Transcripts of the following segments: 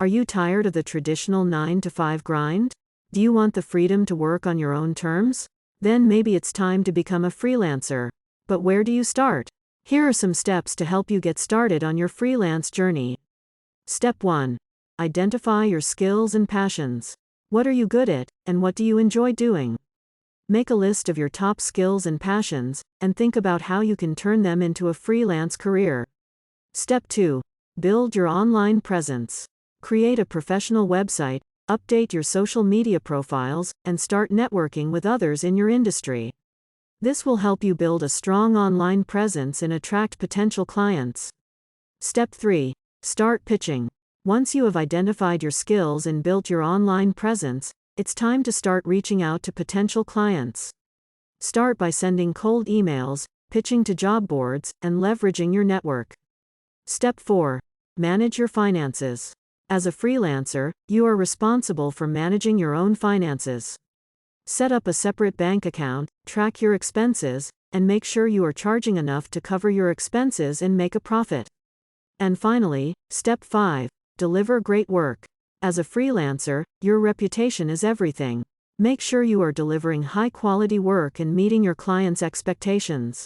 Are you tired of the traditional 9 to 5 grind? Do you want the freedom to work on your own terms? Then maybe it's time to become a freelancer. But where do you start? Here are some steps to help you get started on your freelance journey. Step 1. Identify your skills and passions. What are you good at, and what do you enjoy doing? Make a list of your top skills and passions, and think about how you can turn them into a freelance career. Step 2. Build your online presence. Create a professional website, update your social media profiles, and start networking with others in your industry. This will help you build a strong online presence and attract potential clients. Step 3. Start pitching. Once you have identified your skills and built your online presence, it's time to start reaching out to potential clients. Start by sending cold emails, pitching to job boards, and leveraging your network. Step 4. Manage your finances. As a freelancer, you are responsible for managing your own finances. Set up a separate bank account, track your expenses, and make sure you are charging enough to cover your expenses and make a profit. And finally, Step 5. Deliver great work. As a freelancer, your reputation is everything. Make sure you are delivering high-quality work and meeting your clients' expectations.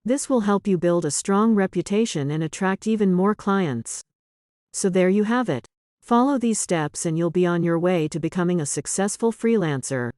This will help you build a strong reputation and attract even more clients. So there you have it. Follow these steps and you'll be on your way to becoming a successful freelancer.